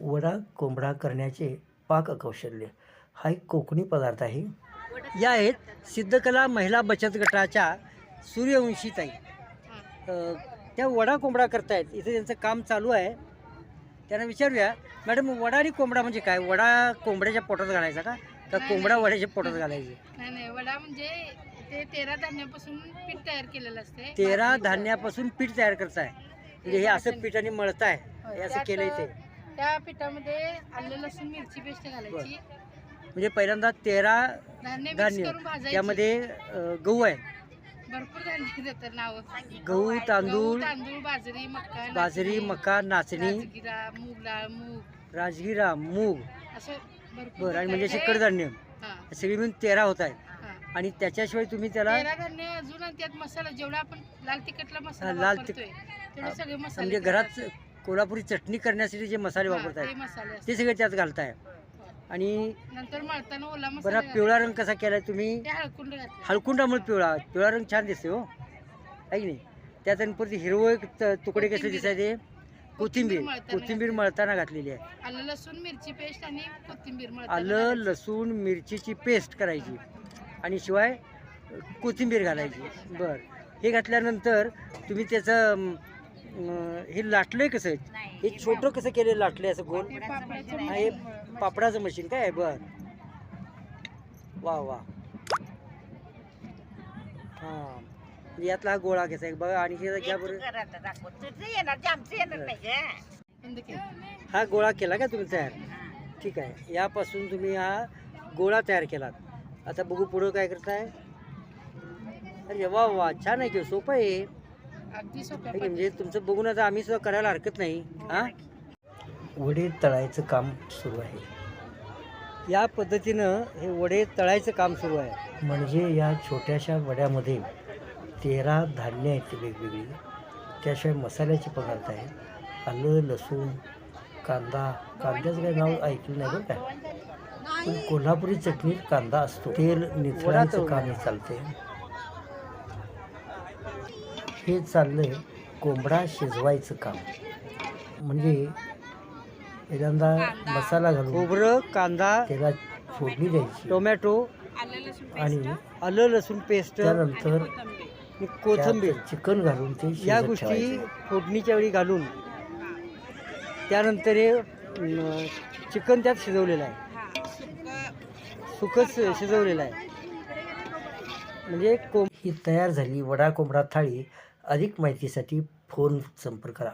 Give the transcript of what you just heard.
वडा कोंबडा करण्याचे पाककौशल्य हा एक कोकणी पदार्थ आहे. या आहेत सिद्धकला महिला बचत गटाच्या सूर्यवंशीताई. त्या वडा कोंबडा करतायत. इथे त्यांचं काम चालू आहे. त्यांना विचारूया, मॅडम वडा आणि कोंबडा म्हणजे काय? वडा कोंबड्याच्या पोटात घालायचा का कोंबडा वड्याच्या पोटात घालायचे? नाही, वडा म्हणजे ते 13 धान्यापासून पीठ तयार केलेलं असते. 13 धान्यापासून पीठ तयार करताय म्हणजे हे असं पिठाने मळताय, हे असं केलंय ते. त्या पिठामध्ये आलं लसूण मिरची पेस्ट घालायची. म्हणजे पहिल्यांदा 13 धान्य मिक्स धान्य, करून भाजायची. त्यामध्ये गहू आहे, भरपूर धान्य देतात नाव. गहू, तांदूळ, बाजरी, मका, नाचणी, राजगिरा, मूग डाळ, मूग राजगिरा, मूग. असं भरपूर. बरं, आणि म्हणजे कडधान्य हा, सगळी मिळून 13 होत आहेत. हा. आणि त्याच्याशिवाय तुम्ही त्याला 13 धान्य अजून आणि त्यात मसाला जेवढा आपण लाल तिखटला मसाला लाल वापरतोय तेवढे सगळे मसाले म्हणजे घरात कोल्हापुरी चटणी करण्यासाठी जे मसाले वापरताय ते मसाले असतात. ते सगळे त्यात घालताय. आणि नंतर मळताना ओला बरं, मसाला पिवळा रंग कसा केलाय तुम्ही? ते हळकुंड घातलं. हळकुंडामुळे पिवळा रंग छान दिसतो हो, आहे की नाही? त्यात आणि परत हिरवं तुकडे कसे दिसायचे? कोथिंबीर मळताना घातलेली आहे. आलं लसूण मिरची पेस्ट आणि कोथिंबीर मळताना आलं घालायची. लसूण मिरचीची पेस्ट करायची आणि शिवाय कोथिंबीर घालायची. बरं, हे घातल्यानंतर तुम्ही त्याचं हे लाटलंय कसं? हे छोटं कसं केलं लाटलंय असं गोल? ते पापडाचं हा, हे पापडाचं मशीन काय? बर, वा वा. हां, यातला हा गोळा घ्यायचा आहे बघा. आणि हे घ्या बरं. बंद केलं. हा गोळा केला का तुम्ही तयार? ठीक आहे, यापासून तुम्ही हा गोळा तयार केलात. आता बघू पुढं काय करताय. अरे वा वा, छान आहे की, सोपं आहे. अगदी सोप्या आहे की? म्हणजे तुमचं बघून आता आम्ही सुद्धा करायला हरकत नाही. हां, वडे तळायचं काम सुरू आहे. या पद्धतीनं हे वडे तळायचं काम सुरू आहे. म्हणजे या छोट्याशा वड्यामध्ये 13 धान्य आहेत वेगवेगळी. त्याशिवाय मसाल्याचे पदार्थ आहेत. आलं लसूण कांद्याचं काही नाव ऐकलं नाही बरं काय, पण कोल्हापुरी चटणीत कांदा असतो. तेल निथळायचं काम हे चालते. हे चाललंय कोंबडा शिजवायचं काम. म्हणजे पहिल्यांदा मसाला घालून खोबरं, कांदा, त्याला फोडणी द्यायची, टोमॅटो आणि आलं लसूण पेस्ट, त्यानंतर कोथिंबीर, त्यात चिकन घालून ते या शिजत गोष्टी ठेवायचं. फोडणीच्या वेळी घालून त्यानंतर हे चिकन त्यात शिजवलेलं आहे, सुकच शिजवलेलं आहे. म्हणजे ही तयार झाली वडा कोंबडा थाळी. अधिक माहितीसाठी फोन संपर्क करा.